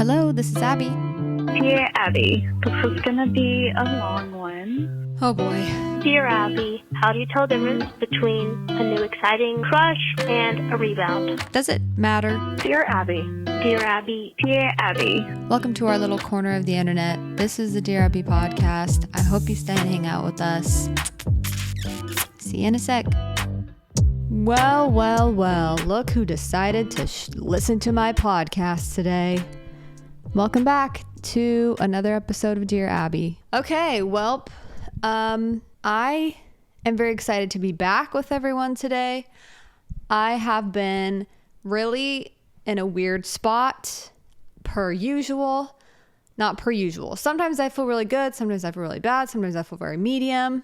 Hello, this is Abby. Dear Abby, this is gonna be a long one. Oh boy. Dear Abby, how do you tell the difference between a new exciting crush and a rebound? Does it matter? Dear Abby. Dear Abby. Dear Abby. Welcome to our little corner of the internet. This is the Dear Abby podcast. I hope you stay and hang out with us. See you in a sec. Well, look who decided to listen to my podcast today. Welcome back to another episode of Dear Abby. Okay, well, I am very excited to be back with everyone today. I have been really in a weird spot per usual. Not per usual. Sometimes I feel really good. Sometimes I feel really bad. Sometimes I feel very medium.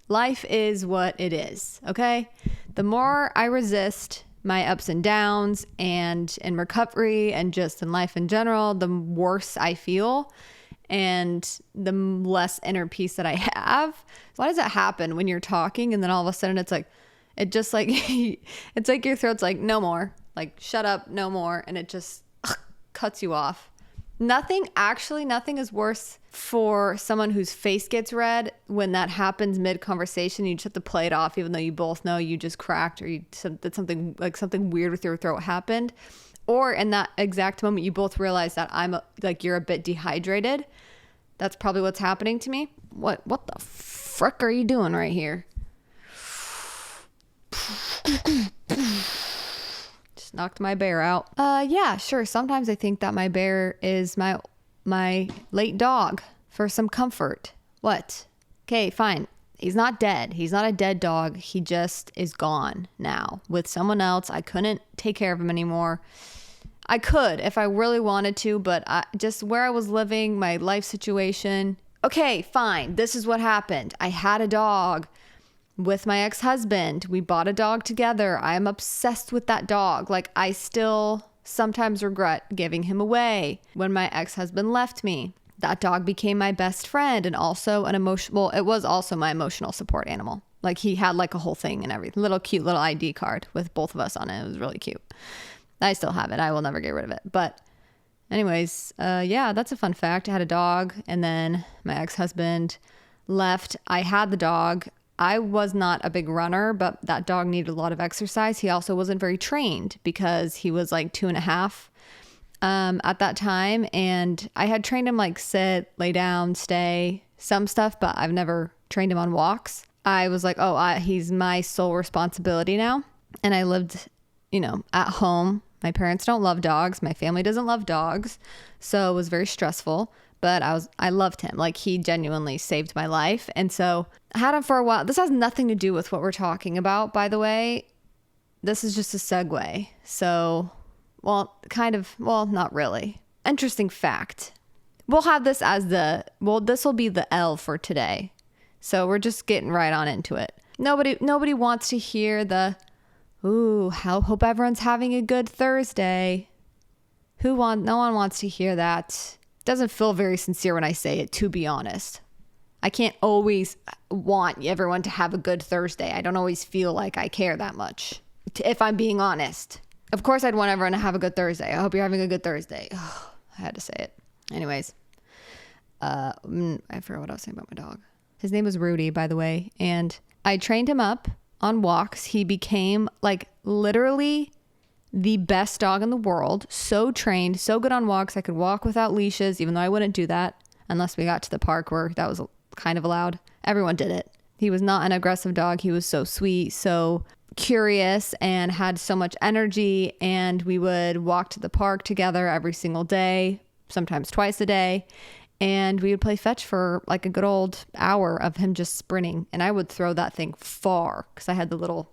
Life is what it is, okay? The more I resist my ups and downs and in recovery and just in life in general, the worse I feel and the less inner peace that I have. Why does that happen when you're talking and then all of a sudden it's like your throat's like, no more, like shut up, no more. And it just cuts you off. Nothing is worse for someone whose face gets red when that happens mid-conversation. You just have to play it off even though you both know you just cracked or you did something weird with your throat happened. Or in that exact moment, you both realize that you're a bit dehydrated. That's probably what's happening to me. What the frick are you doing right here? Knocked my bear out. Yeah, sure. Sometimes I think that my bear is my late dog for some comfort. What? Okay, fine. He's not dead. He's not a dead dog. He just is gone now with someone else. I couldn't take care of him anymore. I could if I really wanted to, but just where I was living, my life situation. Okay, fine. This is what happened. I had a dog. With my ex-husband, we bought a dog together. I am obsessed with that dog. Like, I still sometimes regret giving him away. When my ex-husband left me, that dog became my best friend and also it was also my emotional support animal. Like, he had like a whole thing and everything. Cute little ID card with both of us on it. It was really cute. I still have it. I will never get rid of it. But anyways, yeah, that's a fun fact. I had a dog and then my ex-husband left. I had the dog. I was not a big runner, but that dog needed a lot of exercise. He also wasn't very trained because he was like 2.5 at that time. And I had trained him like sit, lay down, stay, some stuff, but I've never trained him on walks. I was like, he's my sole responsibility now. And I lived, at home. My parents don't love dogs. My family doesn't love dogs. So it was very stressful. But I loved him. Like, he genuinely saved my life. And so I had him for a while. This has nothing to do with what we're talking about, by the way. This is just a segue. So, not really. Interesting fact. We'll have this as this will be the L for today. So we're just getting right on into it. Nobody wants to hear hope everyone's having a good Thursday. No one wants to hear that. Doesn't feel very sincere when I say it, to be honest. I can't always want everyone to have a good Thursday. I don't always feel like I care that much, if I'm being honest. Of course, I'd want everyone to have a good Thursday. I hope you're having a good Thursday. I had to say it. Anyways, I forgot what I was saying about my dog. His name was Rudy, by the way, and I trained him up on walks. He became like literally the best dog in the world. So trained, so good on walks. I could walk without leashes, even though I wouldn't do that unless we got to the park where that was kind of allowed. Everyone did it. He was not an aggressive dog. He was so sweet, so curious, and had so much energy. And we would walk to the park together every single day, sometimes twice a day. And we would play fetch for like a good old hour of him just sprinting. And I would throw that thing far because I had the little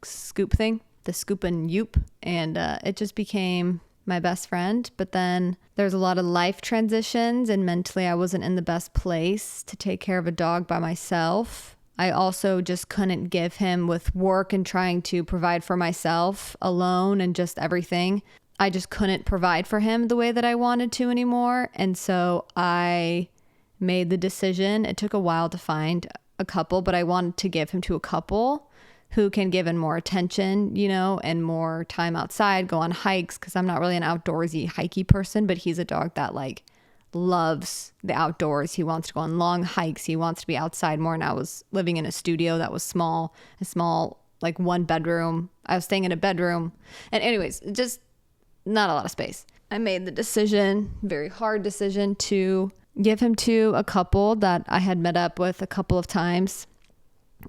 scoop thing. The scoop and yoop, and it just became my best friend. But then there's a lot of life transitions, and mentally I wasn't in the best place to take care of a dog by myself. I also just couldn't give him, with work and trying to provide for myself alone and just everything. I just couldn't provide for him the way that I wanted to anymore. And so I made the decision. It took a while to find a couple, but I wanted to give him to a couple who can give him more attention, you know, and more time outside, go on hikes, because I'm not really an outdoorsy, hikey person, but he's a dog that like loves the outdoors. He wants to go on long hikes. He wants to be outside more. And I was living in a studio that was small, like 1 bedroom. I was staying in a bedroom. And anyways, just not a lot of space. I made the decision, very hard decision, to give him to a couple that I had met up with a couple of times.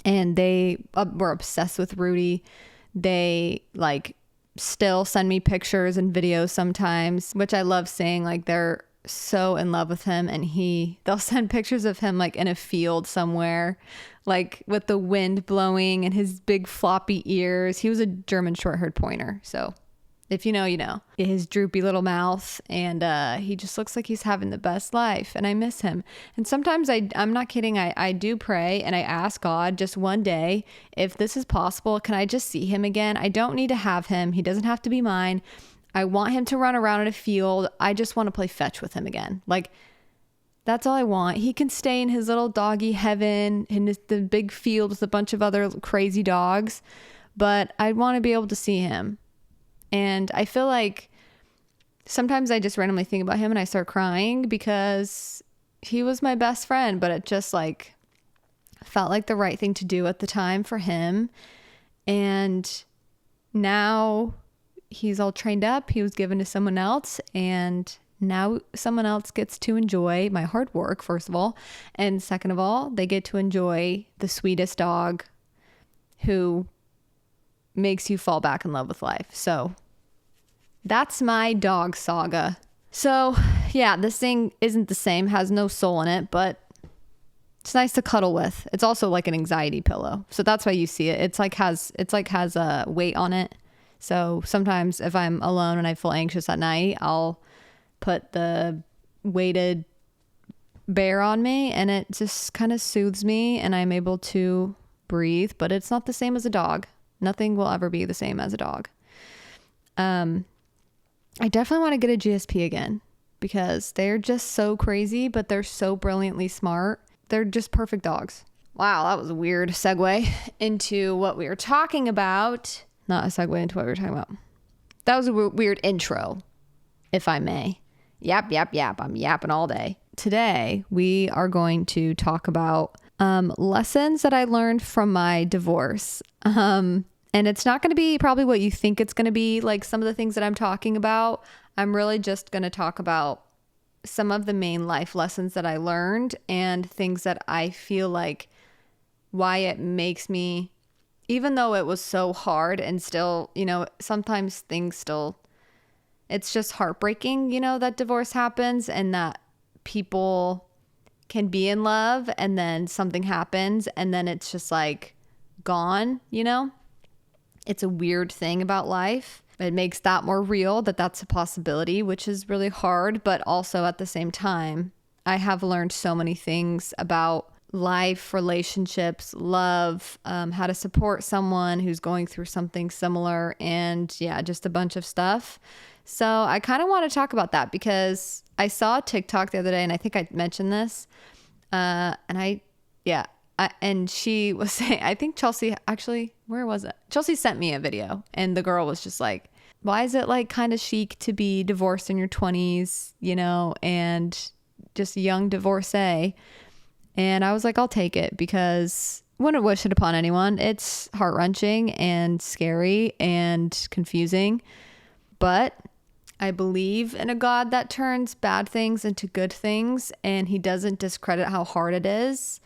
And they were obsessed with Rudy. They like still send me pictures and videos sometimes, which I love seeing. Like they're so in love with him, and they'll send pictures of him like in a field somewhere, like with the wind blowing and his big floppy ears. He was a German short-haired pointer, so if you know, you know. His droopy little mouth, and he just looks like he's having the best life, and I miss him. And sometimes I'm not kidding, I do pray and I ask God, just one day, if this is possible, can I just see him again? I don't need to have him. He doesn't have to be mine. I want him to run around in a field. I just want to play fetch with him again. Like, that's all I want. He can stay in his little doggy heaven in the big field with a bunch of other crazy dogs, but I want to be able to see him. And I feel like sometimes I just randomly think about him and I start crying because he was my best friend, but it just like felt like the right thing to do at the time for him. And now he's all trained up. He was given to someone else, and now someone else gets to enjoy my hard work, first of all. And second of all, they get to enjoy the sweetest dog who makes you fall back in love with life. So that's my dog saga. So yeah, this thing isn't the same, has no soul in it, but it's nice to cuddle with. It's also like an anxiety pillow. So that's why you see it. It's like has a weight on it. So sometimes if I'm alone and I feel anxious at night, I'll put the weighted bear on me, and it just kind of soothes me, and I'm able to breathe. But it's not the same as a dog. Nothing will ever be the same as a dog. I definitely want to get a GSP again because they're just so crazy, but they're so brilliantly smart. They're just perfect dogs. Wow, that was a weird segue into what we were talking about. Not a segue into what we were talking about. That was a weird intro, if I may. Yap. I'm yapping all day. Today, we are going to talk about lessons that I learned from my divorce. And it's not going to be probably what you think it's going to be, like some of the things that I'm talking about. I'm really just going to talk about some of the main life lessons that I learned and things that I feel like why it makes me, even though it was so hard and still, you know, sometimes things still, it's just heartbreaking, you know, that divorce happens and that people can be in love and then something happens and then it's just like gone, you know? It's a weird thing about life. It makes that more real that that's a possibility, which is really hard. But also at the same time, I have learned so many things about life, relationships, love, how to support someone who's going through something similar, and yeah, just a bunch of stuff. So I kind of want to talk about that because I saw a TikTok the other day, and I think I mentioned this, and she was saying, I think Chelsea, actually, where was it? Chelsea sent me a video, and the girl was just like, why is it like kind of chic to be divorced in your 20s, you know, and just young divorcee? And I was like, I'll take it because wouldn't wish it upon anyone. It's heart-wrenching and scary and confusing. But I believe in a God that turns bad things into good things, and he doesn't discredit how hard it is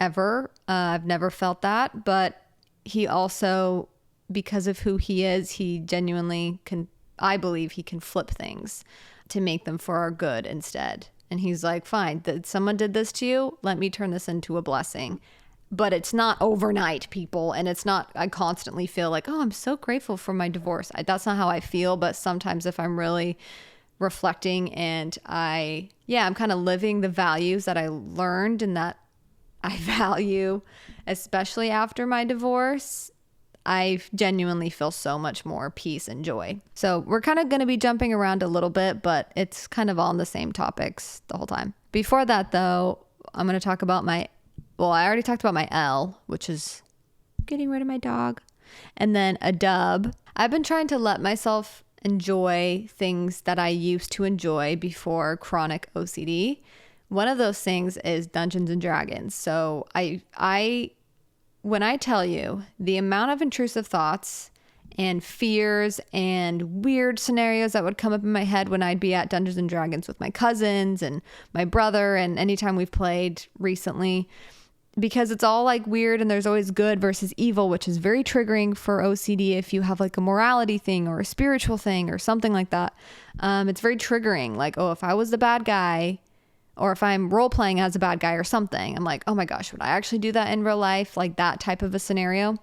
ever. I've never felt that, but he also, because of who he is, he genuinely can, I believe he can flip things to make them for our good instead. And he's like, fine, someone did this to you. Let me turn this into a blessing. But it's not overnight, people. And it's not, I constantly feel like, oh, I'm so grateful for my divorce. That's not how I feel. But sometimes if I'm really reflecting and I'm kind of living the values that I learned and that I value, especially after my divorce, I genuinely feel so much more peace and joy. So we're kind of going to be jumping around a little bit, but it's kind of on the same topics the whole time. Before that, though, I'm going to talk about I already talked about my L, which is getting rid of my dog. And then a dub. I've been trying to let myself enjoy things that I used to enjoy before chronic OCD. One of those things is Dungeons and Dragons. So when I tell you the amount of intrusive thoughts and fears and weird scenarios that would come up in my head when I'd be at Dungeons and Dragons with my cousins and my brother and anytime we've played recently, because it's all like weird and there's always good versus evil, which is very triggering for OCD if you have like a morality thing or a spiritual thing or something like that. It's very triggering. Like, oh, if I was the bad guy or if I'm role playing as a bad guy or something, I'm like, oh my gosh, would I actually do that in real life? Like that type of a scenario.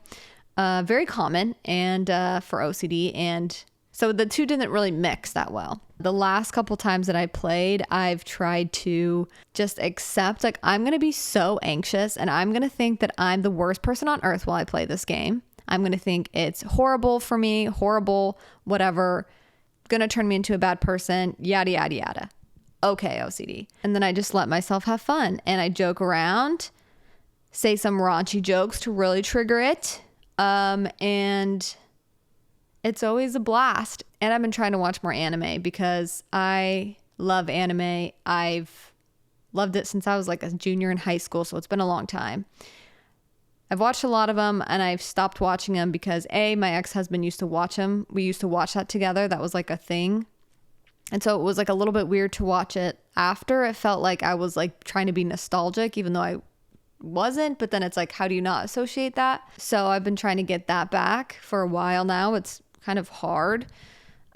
Very common and for OCD, and so the two didn't really mix that well. The last couple times that I played, I've tried to just accept, like, I'm going to be so anxious and I'm going to think that I'm the worst person on earth while I play this game. I'm going to think it's horrible for me, horrible, whatever, going to turn me into a bad person, yada, yada, yada. Okay, OCD. And then I just let myself have fun and I joke around, say some raunchy jokes to really trigger it. And it's always a blast. And I've been trying to watch more anime because I love anime. I've loved it since I was like a junior in high school. So it's been a long time. I've watched a lot of them and I've stopped watching them because my ex-husband used to watch them. We used to watch that together. That was like a thing. And so it was like a little bit weird to watch it after. It felt like I was like trying to be nostalgic, even though I wasn't, but then it's like, how do you not associate that? So I've been trying to get that back for a while now. It's kind of hard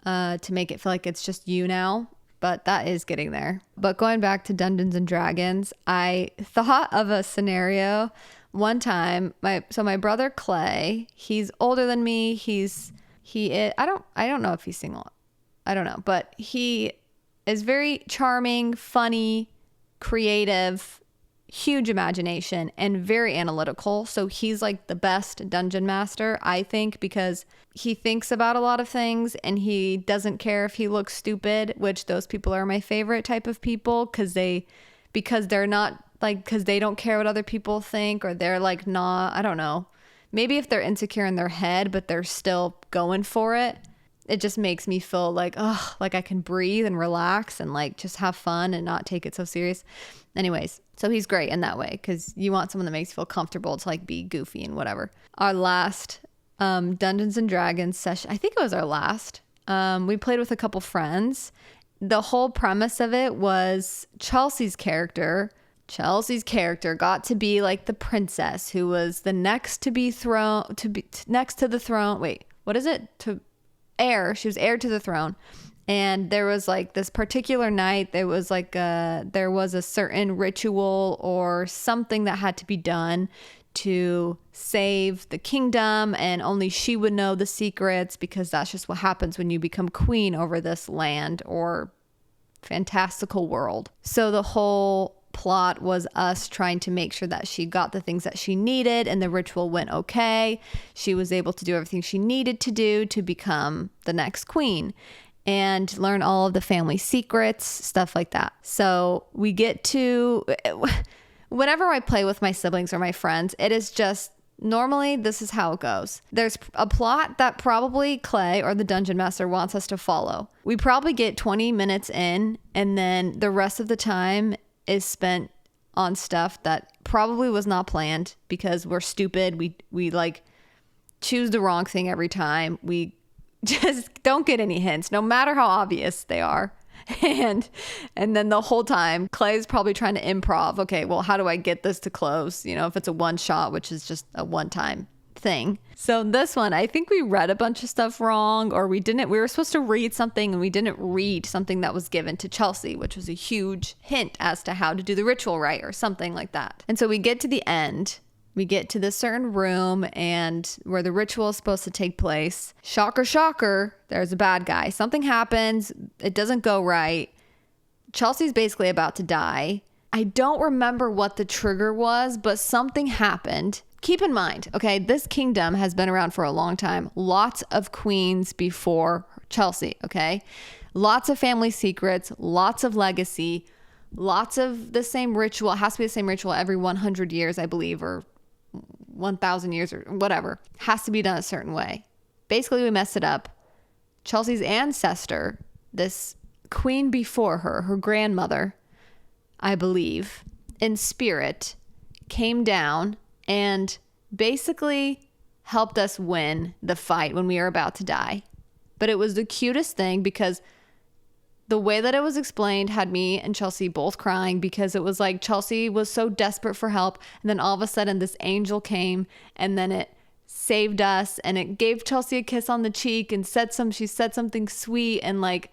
to make it feel like it's just you now, but that is getting there. But going back to Dungeons and Dragons, I thought of a scenario one time. My brother Clay, he's older than me. I don't know if he's single. I don't know, but he is very charming, funny, creative, huge imagination, and very analytical. So he's like the best dungeon master, I think, because he thinks about a lot of things and he doesn't care if he looks stupid, which those people are my favorite type of people because they don't care what other people think, or they're like not, I don't know, maybe if they're insecure in their head but they're still going for it. It just makes me feel like, oh, like I can breathe and relax and like just have fun and not take it so serious. Anyways, so he's great in that way because you want someone that makes you feel comfortable to like be goofy and whatever. Our last Dungeons and Dragons session, I think it was our last, we played with a couple friends. The whole premise of it was Chelsea's character got to be like the princess who was the next to be next to the throne. Wait, what is it? She was heir to the throne. And there was like this particular night, there was a certain ritual or something that had to be done to save the kingdom, and only she would know the secrets because that's just what happens when you become queen over this land or fantastical world. So the whole plot was us trying to make sure that she got the things that she needed and the ritual went okay. She was able to do everything she needed to do to become the next queen and learn all of the family secrets, stuff like that. So we get to, whenever I play with my siblings or my friends, it is just, normally this is how it goes. There's a plot that probably Clay or the dungeon master wants us to follow. We probably get 20 minutes in, and then the rest of the time is spent on stuff that probably was not planned because we're stupid. We like choose the wrong thing every time. We just don't get any hints, no matter how obvious they are. And then the whole time Clay's probably trying to improv. Okay, well, how do I get this to close? You know, if it's a one shot, which is just a one time thing. So this one, I think we read a bunch of stuff wrong, or we were supposed to read something and we didn't read something that was given to Chelsea, which was a huge hint as to how to do the ritual right or something like that. And so we get to the end. We get to this certain room and where the ritual is supposed to take place. Shocker, shocker, there's a bad guy. Something happens. It doesn't go right. Chelsea's basically about to die. I don't remember what the trigger was, but something happened. Keep in mind, okay, this kingdom has been around for a long time. Lots of queens before Chelsea, okay? Lots of family secrets, lots of legacy, lots of the same ritual. It has to be the same ritual every 100 years, I believe, or 1,000 years or whatever. Has to be done a certain way. Basically, we messed it up. Chelsea's ancestor, this queen before her, her grandmother, I believe, in spirit, came down and basically helped us win the fight when we were about to die. But it was the cutest thing because the way that it was explained had me and Chelsea both crying, because it was like Chelsea was so desperate for help, and then all of a sudden this angel came and then it saved us, and it gave Chelsea a kiss on the cheek and she said something sweet and like,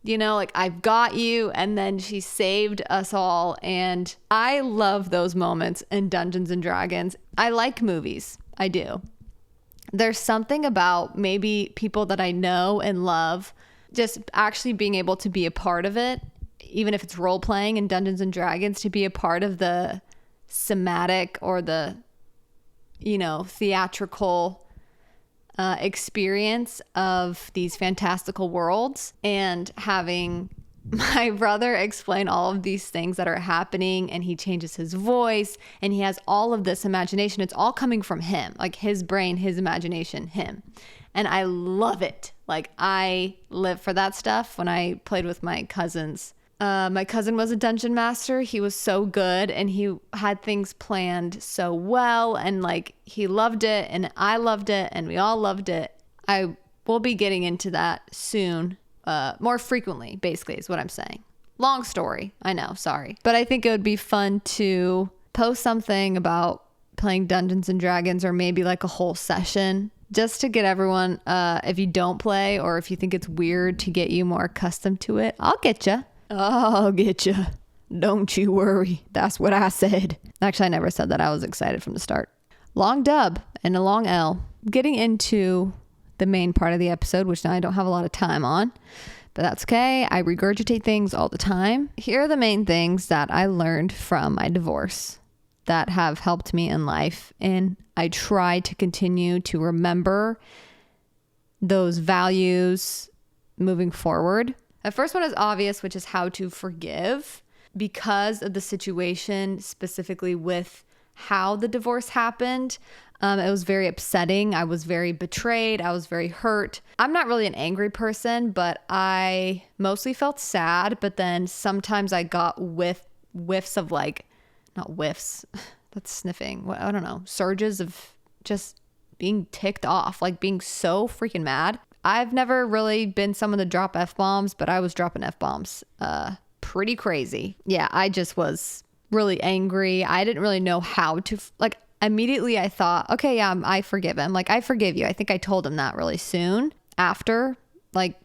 you know, like, I've got you. And then she saved us all. And I love those moments in Dungeons and Dragons. I like movies. I do. There's something about maybe people that I know and love just actually being able to be a part of it, even if it's role playing in Dungeons and Dragons, to be a part of the somatic or the, you know, theatrical experience of these fantastical worlds, and having my brother explain all of these things that are happening, and he changes his voice and he has all of this imagination. It's all coming from him, like his brain, his imagination, him. And I love it. Like, I live for that stuff. When I played with my cousins, my cousin was a dungeon master. He was so good and he had things planned so well, and like, he loved it and I loved it and we all loved it. I will be getting into that soon, more frequently, basically, is what I'm saying. Long story, I know, sorry. But I think it would be fun to post something about playing Dungeons and Dragons, or maybe like a whole session, just to get everyone, if you don't play or if you think it's weird, to get you more accustomed to it. I'll get you. I'll get you. Don't you worry. That's what I said. Actually, I never said that. I was excited from the start. Long dub and a long L. Getting into the main part of the episode, which now I don't have a lot of time on, but that's okay. I regurgitate things all the time. Here are the main things that I learned from my divorce that have helped me in life, and I try to continue to remember those values moving forward. The first one is obvious, which is how to forgive, because of the situation, specifically with how the divorce happened. It was very upsetting. I was very betrayed. I was very hurt. I'm not really an angry person, but I mostly felt sad. But then sometimes I got whiffs of, like, not whiffs, that's sniffing. I don't know. Surges of just being ticked off, like being so freaking mad. I've never really been someone to drop F-bombs, but I was dropping F-bombs pretty crazy. Yeah, I just was really angry. I didn't really know how to, like, immediately I thought, okay, yeah, I forgive him. Like, I forgive you. I think I told him that really soon after, like,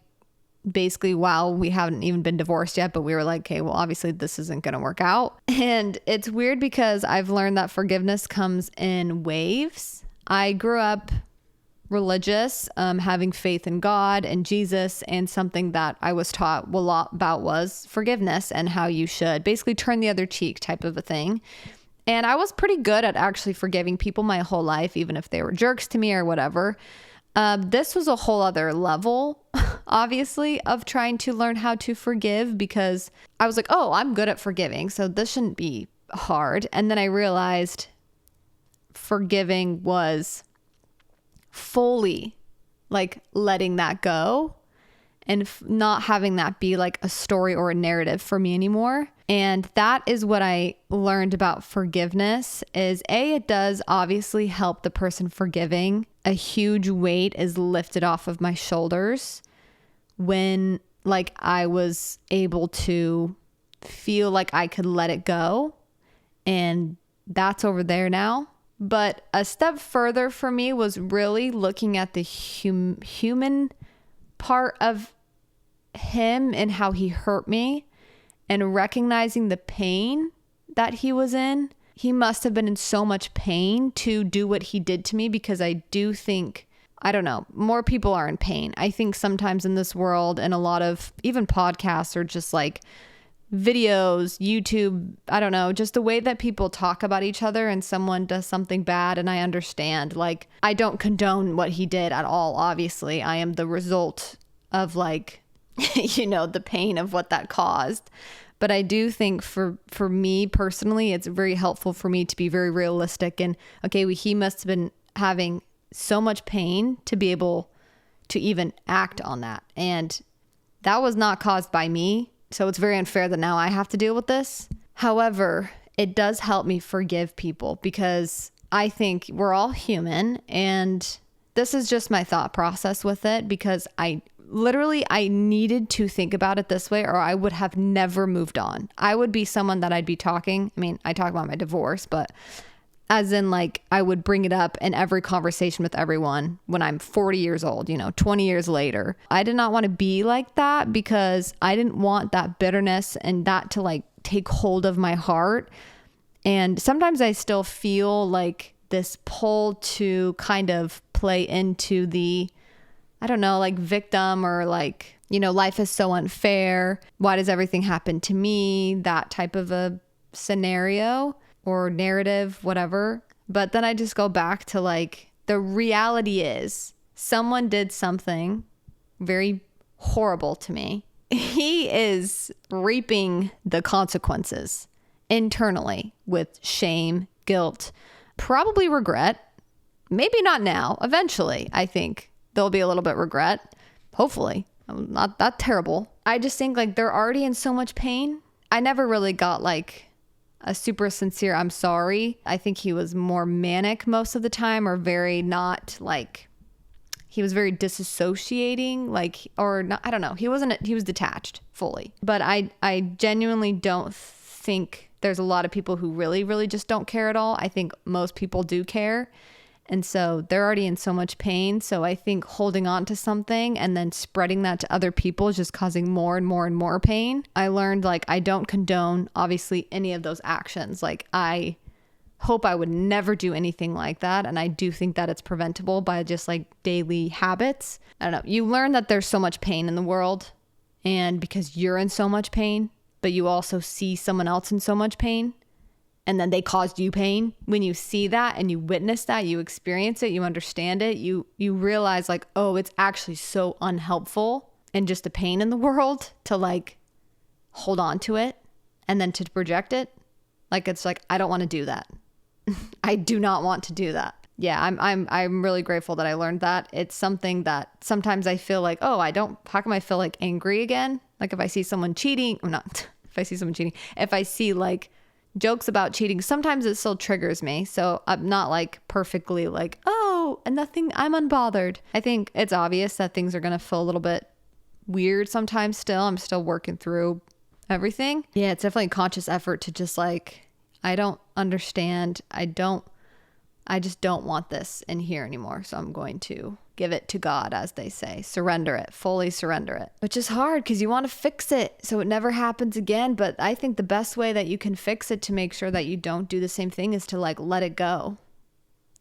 basically while we haven't even been divorced yet, but we were like, okay, well, obviously this isn't going to work out. And it's weird because I've learned that forgiveness comes in waves. I grew up religious, having faith in God and Jesus, and something that I was taught a lot about was forgiveness and how you should basically turn the other cheek type of a thing. And I was pretty good at actually forgiving people my whole life, even if they were jerks to me or whatever. This was a whole other level, obviously, of trying to learn how to forgive, because I was like, oh, I'm good at forgiving, so this shouldn't be hard. And then I realized forgiving was fully like letting that go and not having that be like a story or a narrative for me anymore. And that is what I learned about forgiveness is it does obviously help the person forgiving. A huge weight is lifted off of my shoulders when like I was able to feel like I could let it go, and that's over there now. But a step further for me was really looking at the human part of him and how he hurt me, and recognizing the pain that he was in. He must have been in so much pain to do what he did to me, because I do think, I don't know, more people are in pain. I think sometimes in this world, and a lot of even podcasts or just like videos, YouTube, I don't know, just the way that people talk about each other, and someone does something bad, and I understand, like, I don't condone what he did at all. Obviously, I am the result of like the pain of what that caused. But I do think for me personally, it's very helpful for me to be very realistic and, okay, he must have been having so much pain to be able to even act on that. And that was not caused by me. So it's very unfair that now I have to deal with this. However, it does help me forgive people because I think we're all human, and this is just my thought process with it, because I needed to think about it this way or I would have never moved on. I would be someone that I'd be talking. I mean, I talk about my divorce, but as in like I would bring it up in every conversation with everyone when I'm 40 years old, 20 years later. I did not want to be like that because I didn't want that bitterness and that to like take hold of my heart. And sometimes I still feel like this pull to kind of play into the, I don't know, like victim or like, life is so unfair. Why does everything happen to me? That type of a scenario or narrative, whatever. But then I just go back to like, the reality is someone did something very horrible to me. He is reaping the consequences internally with shame, guilt, probably regret. Maybe not now. Eventually, I think there'll be a little bit regret. Hopefully. Not that terrible. I just think like they're already in so much pain. I never really got like a super sincere I'm sorry. I think he was more manic most of the time, or very not like, he was very disassociating, like, or not, I don't know. He was detached fully. But I genuinely don't think there's a lot of people who really, really just don't care at all. I think most people do care. And so they're already in so much pain. So I think holding on to something and then spreading that to other people is just causing more and more and more pain. I learned like I don't condone obviously any of those actions. Like I hope I would never do anything like that. And I do think that it's preventable by just like daily habits. I don't know. You learn that there's so much pain in the world, and because you're in so much pain, but you also see someone else in so much pain, and then they caused you pain. When you see that and you witness that, you experience it, you understand it, you realize like, oh, it's actually so unhelpful and just a pain in the world to like hold on to it and then to project it. Like, it's like, I don't want to do that. I do not want to do that. Yeah, I'm really grateful that I learned that. It's something that sometimes I feel like, oh, how come I feel like angry again? Like if I see someone cheating, if I see like jokes about cheating, sometimes it still triggers me. So I'm not like perfectly like, oh, and nothing, I'm unbothered. I think it's obvious that things are going to feel a little bit weird sometimes still. I'm still working through everything. Yeah, it's definitely a conscious effort to just like, I don't understand. I just don't want this in here anymore. So I'm going to give it to God, as they say. Surrender it, fully surrender it. Which is hard because you want to fix it so it never happens again. But I think the best way that you can fix it to make sure that you don't do the same thing is to like let it go.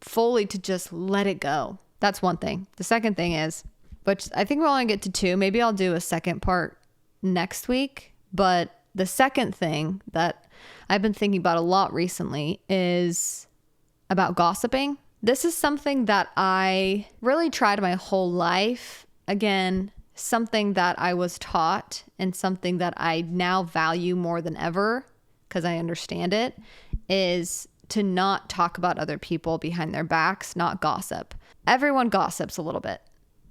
Fully to just let it go. That's one thing. The second thing is, which I think we'll only get to 2. Maybe I'll do a second part next week. But the second thing that I've been thinking about a lot recently is about gossiping. This is something that I really tried my whole life. Again, something that I was taught and something that I now value more than ever because I understand it, is to not talk about other people behind their backs, not gossip. Everyone gossips a little bit,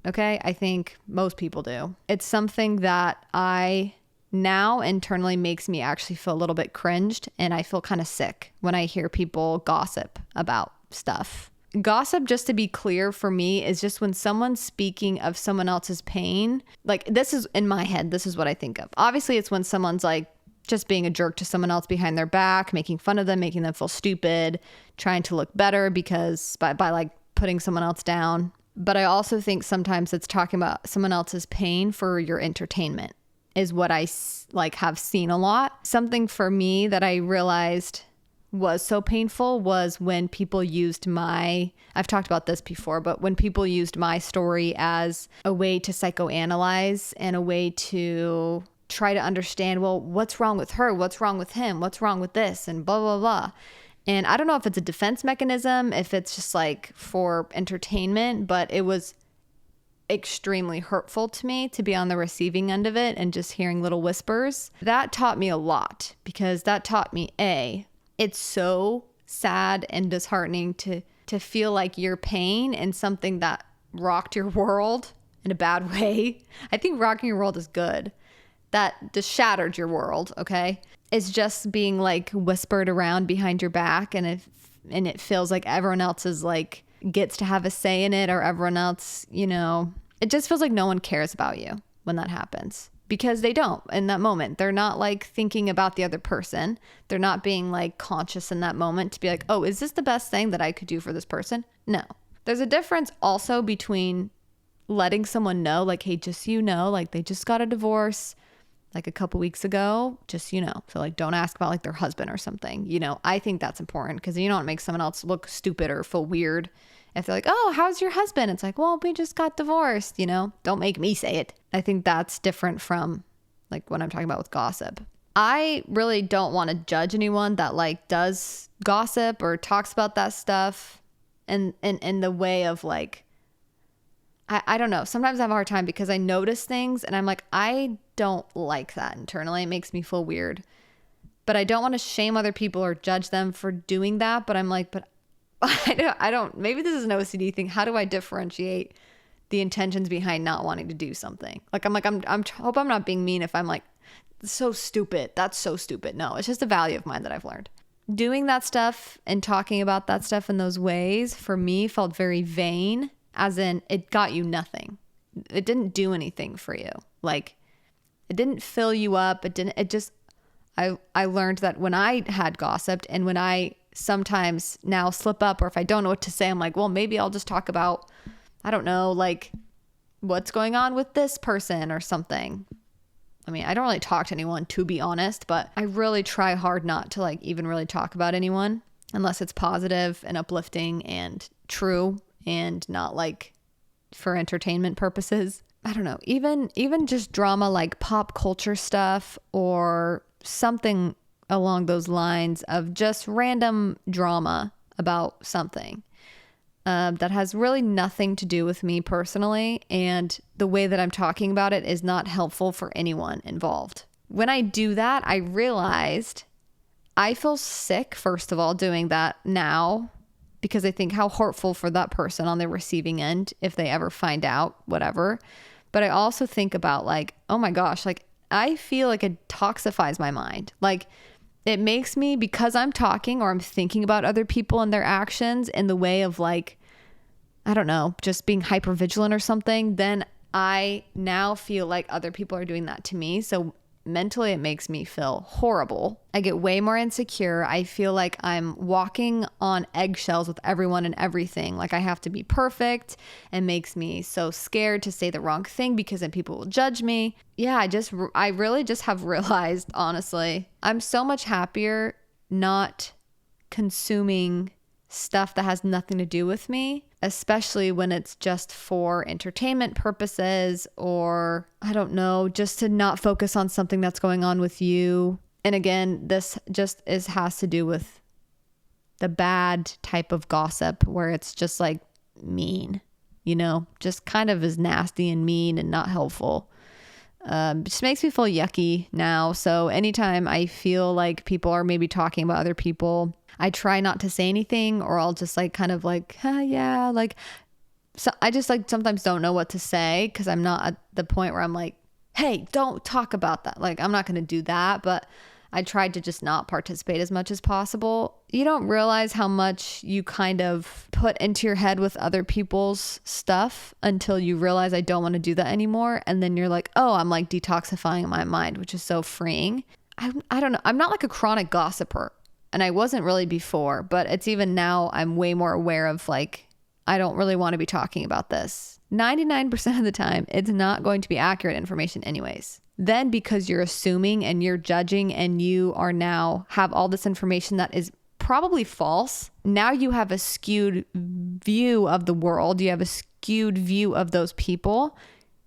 okay? I think most people do. It's something that I now internally makes me actually feel a little bit cringed, and I feel kind of sick when I hear people gossip about stuff. Gossip, just to be clear for me, is just when someone's speaking of someone else's pain. Like, this is in my head, this is what I think of. Obviously, it's when someone's like just being a jerk to someone else behind their back, making fun of them, making them feel stupid, trying to look better because by like putting someone else down. But I also think sometimes it's talking about someone else's pain for your entertainment is what I like have seen a lot. Something for me that I realized was so painful was when people used I've talked about this before, but when people used my story as a way to psychoanalyze and a way to try to understand, well, what's wrong with her? What's wrong with him? What's wrong with this? And blah, blah, blah. And I don't know if it's a defense mechanism, if it's just like for entertainment, but it was extremely hurtful to me to be on the receiving end of it and just hearing little whispers. That taught me a lot, because that taught me, it's so sad and disheartening to feel like your pain and something that rocked your world in a bad way. I think rocking your world is good. That just shattered your world, okay? It's just being like whispered around behind your back, and it feels like everyone else is like gets to have a say in it, or everyone else, it just feels like no one cares about you when that happens, because they don't in that moment. They're not like thinking about the other person. They're not being like conscious in that moment to be like, oh, is this the best thing that I could do for this person? No. There's a difference also between letting someone know, like, hey, just so you know, like they just got a divorce like a couple weeks ago, just, so like don't ask about like their husband or something. I think that's important, because you don't want to make someone else look stupid or feel weird if they're like, oh, how's your husband? It's like, well, we just got divorced, don't make me say it. I think that's different from like what I'm talking about with gossip. I really don't want to judge anyone that like does gossip or talks about that stuff in the way of like, I don't know. Sometimes I have a hard time because I notice things and I'm like, I don't like that internally. It makes me feel weird. But I don't want to shame other people or judge them for doing that. But I'm like, but I don't, maybe this is an OCD thing. How do I differentiate the intentions behind not wanting to do something? Like, I'm hope I'm not being mean if I'm like, so stupid. That's so stupid. No, it's just a value of mine that I've learned. Doing that stuff and talking about that stuff in those ways for me felt very vain. As in, it got you nothing. It didn't do anything for you. Like, it didn't fill you up. I learned that when I had gossiped and when I sometimes now slip up, or if I don't know what to say, I'm like, well, maybe I'll just talk about, I don't know, like what's going on with this person or something. I mean, I don't really talk to anyone, to be honest, but I really try hard not to like even really talk about anyone unless it's positive and uplifting and true, and not like for entertainment purposes. I don't know, even just drama like pop culture stuff or something along those lines of just random drama about something that has really nothing to do with me personally, and the way that I'm talking about it is not helpful for anyone involved. When I do that, I realized I feel sick, first of all, doing that now, because I think how hurtful for that person on the receiving end if they ever find out, whatever. But I also think about like, oh my gosh, like I feel like it toxifies my mind. Like it makes me, because I'm talking or I'm thinking about other people and their actions in the way of like, I don't know, just being hyper vigilant or something, then I now feel like other people are doing that to me. So mentally it makes me feel horrible. I get way more insecure. I feel like I'm walking on eggshells with everyone and everything. Like I have to be perfect, and makes me so scared to say the wrong thing because then people will judge me. Yeah, I really just have realized, honestly, I'm so much happier not consuming stuff that has nothing to do with me, especially when it's just for entertainment purposes, or I don't know, just to not focus on something that's going on with you. And again, this just has to do with the bad type of gossip where it's just like mean, just kind of is nasty and mean and not helpful. It just makes me feel yucky now. So anytime I feel like people are maybe talking about other people, I try not to say anything, or I'll just like kind of like, yeah, like, so I just like sometimes don't know what to say because I'm not at the point where I'm like, hey, don't talk about that. Like, I'm not going to do that, but I tried to just not participate as much as possible. You don't realize how much you kind of put into your head with other people's stuff until you realize I don't want to do that anymore. And then you're like, oh, I'm like detoxifying my mind, which is so freeing. I don't know. I'm not like a chronic gossiper. And I wasn't really before, but it's even now I'm way more aware of like, I don't really want to be talking about this. 99% of the time, it's not going to be accurate information anyways. Then because you're assuming and you're judging and you are now have all this information that is probably false, now you have a skewed view of the world. You have a skewed view of those people.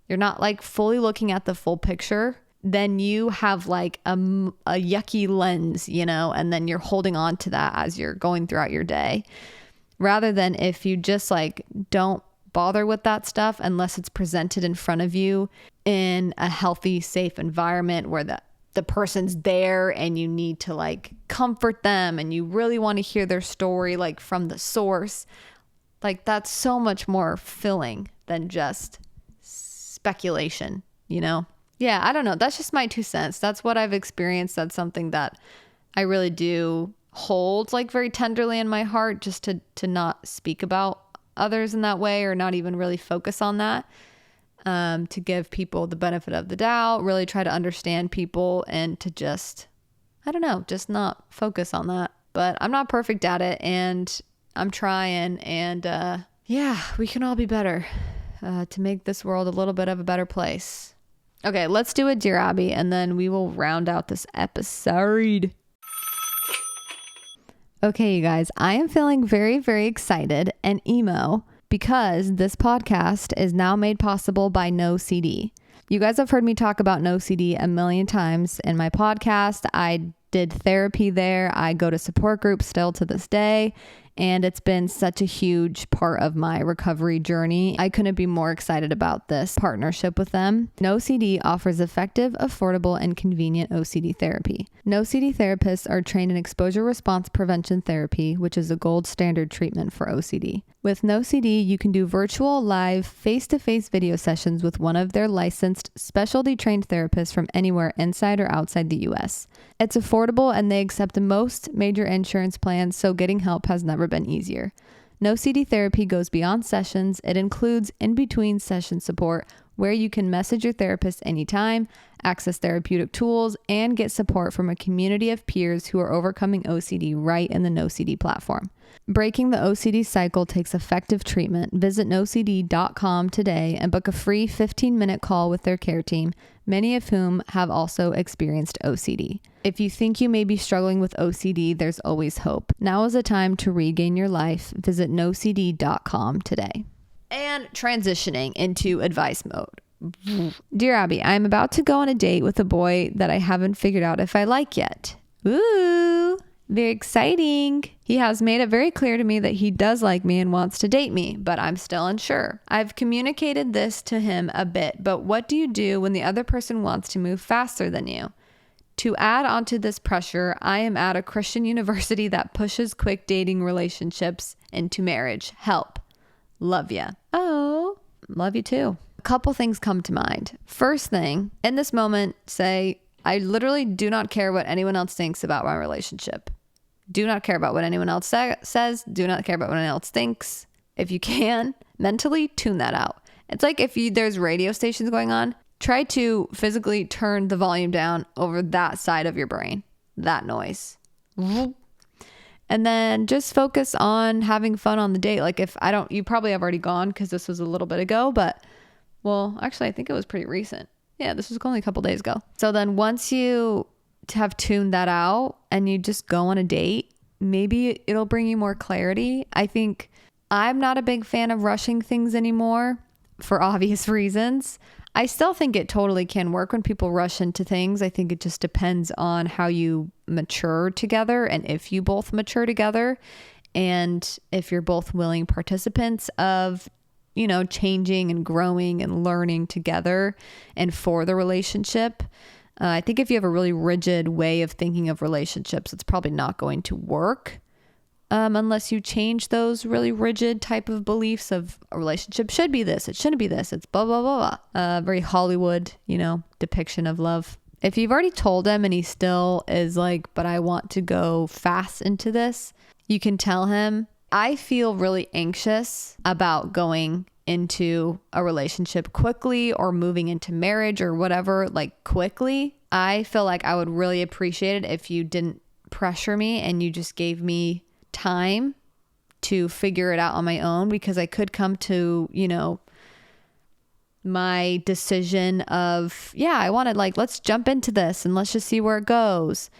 You're not like fully looking at the full picture. Then you have like a yucky lens, and then you're holding on to that as you're going throughout your day. Rather than if you just like don't bother with that stuff unless it's presented in front of you in a healthy, safe environment where the person's there and you need to like comfort them and you really want to hear their story like from the source. Like that's so much more filling than just speculation, you know? Yeah, I don't know. That's just my 2 cents. That's what I've experienced. That's something that I really do hold like very tenderly in my heart, just to not speak about others in that way or not even really focus on that. To give people the benefit of the doubt, really try to understand people and to just, I don't know, just not focus on that. But I'm not perfect at it and I'm trying, and yeah, we can all be better to make this world a little bit of a better place. Okay, let's do a Dear Abby and then we will round out this episode. Okay, you guys, I am feeling very, very excited and emo because this podcast is now made possible by No CD. You guys have heard me talk about No CD a million times in my podcast. I did therapy there. I go to support groups still to this day. And it's been such a huge part of my recovery journey. I couldn't be more excited about this partnership with them. No CD offers effective, affordable, and convenient OCD therapy. No CD therapists are trained in exposure response prevention therapy, which is a gold standard treatment for OCD. With No CD, you can do virtual, live, face-to-face video sessions with one of their licensed, specialty trained therapists from anywhere inside or outside the US. It's affordable and they accept most major insurance plans, so getting help has never been easier. No CD therapy goes beyond sessions. It includes in-between session support where you can message your therapist anytime, access therapeutic tools, and get support from a community of peers who are overcoming OCD right in the No CD platform. Breaking the OCD cycle takes effective treatment. Visit nocd.com today and book a free 15-minute call with their care team, many of whom have also experienced OCD. If you think you may be struggling with OCD, there's always hope. Now is the time to regain your life. Visit nocd.com today. And transitioning into advice mode. Dear Abby, I'm about to go on a date with a boy that I haven't figured out if I like yet. Ooh, very exciting. He has made it very clear to me that he does like me and wants to date me, but I'm still unsure. I've communicated this to him a bit, but what do you do when the other person wants to move faster than you? To add onto this pressure, I am at a Christian university that pushes quick dating relationships into marriage. Help. Love ya. Oh, love you too. A couple things come to mind. First thing, in this moment, say, I literally do not care what anyone else thinks about my relationship. Do not care about what anyone else says. Do not care about what anyone else thinks. If you can, mentally tune that out. It's like if there's radio stations going on, try to physically turn the volume down over that side of your brain, that noise. And then just focus on having fun on the date. Like you probably have already gone because this was a little bit ago, but well, actually I think it was pretty recent. Yeah, this was only a couple days ago. So then once you have tuned that out and you just go on a date, maybe it'll bring you more clarity. I think I'm not a big fan of rushing things anymore for obvious reasons. I still think it totally can work when people rush into things. I think it just depends on how you mature together and if you both mature together and if you're both willing participants of, changing and growing and learning together and for the relationship. I think if you have a really rigid way of thinking of relationships, it's probably not going to work unless you change those really rigid type of beliefs of a relationship should be this, it shouldn't be this, it's blah, blah, blah, blah. Very Hollywood, depiction of love. If you've already told him and he still is like, but I want to go fast into this, you can tell him, I feel really anxious about going into a relationship quickly or moving into marriage or whatever, like quickly. I feel like I would really appreciate it if you didn't pressure me and you just gave me time to figure it out on my own, because I could come to, my decision of, I wanted let's jump into this and let's just see where it goes.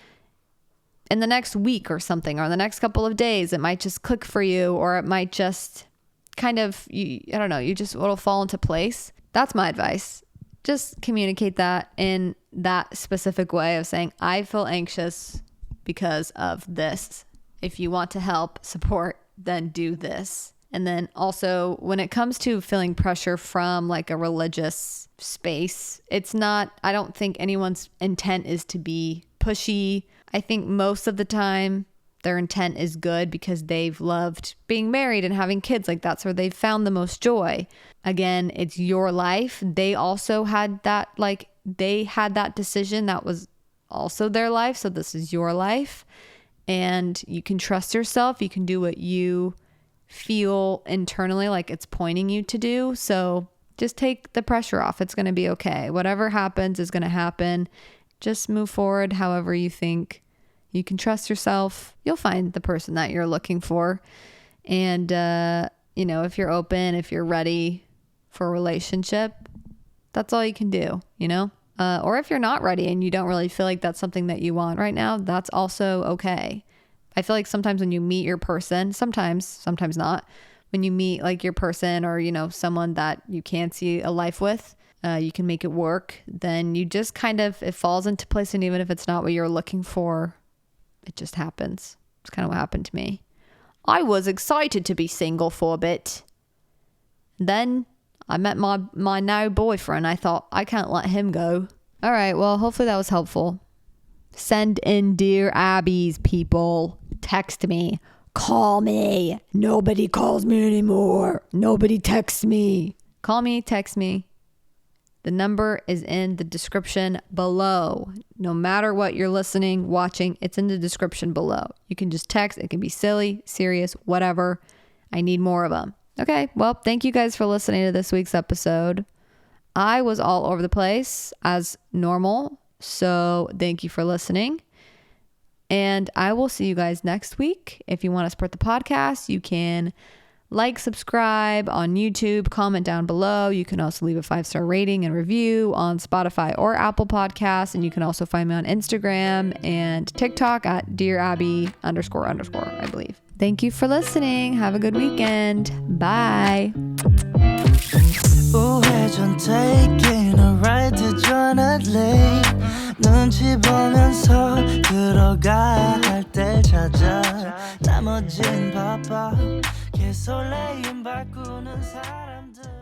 In the next week or something, or in the next couple of days, it might just click for you, or it might just kind of, it'll fall into place. That's my advice. Just communicate that in that specific way of saying, I feel anxious because of this. If you want to help support, then do this. And then also when it comes to feeling pressure from like a religious space, it's not, I don't think anyone's intent is to be pushy. I think most of the time their intent is good because they've loved being married and having kids. Like that's where they've found the most joy. Again, it's your life. They also had that, like they had that decision. That was also their life. So this is your life. And you can trust yourself. You can do what you feel internally like it's pointing you to do. So just take the pressure off. It's going to be okay. Whatever happens is going to happen. Just move forward however you think. You can trust yourself. You'll find the person that you're looking for. And, you know, if you're open, if you're ready for a relationship, that's all you can do, you know? Or if you're not ready and you don't really feel like that's something that you want right now, that's also okay. I feel like sometimes when you meet your person, sometimes not, when you meet like your person or, you know, someone that you can see a life with, you can make it work, then you just kind of, it falls into place. And even if it's not what you're looking for, it just happens. It's kind of what happened to me. I was excited to be single for a bit. Then I met my now boyfriend. I thought, I can't let him go. All right. Well, hopefully that was helpful. Send in Dear Abby's, people. Text me. Call me. Nobody calls me anymore. Nobody texts me. Call me, text me. The number is in the description below. No matter what you're listening, watching, it's in the description below. You can just text. It can be silly, serious, whatever. I need more of them. Okay. Well, thank you guys for listening to this week's episode. I was all over the place as normal. So thank you for listening. And I will see you guys next week. If you want to support the podcast, you can like, subscribe on YouTube, comment down below. You can also leave a 5-star rating and review on Spotify or Apple Podcasts. And you can also find me on Instagram and TikTok at DearAbby__ I believe. Thank you for listening. Have a good weekend. Bye. 우회전 taking a ride to journey 눈치 보면서 들어가 할 때 찾아 나머진 바빠 개설레임 바꾸는 사람들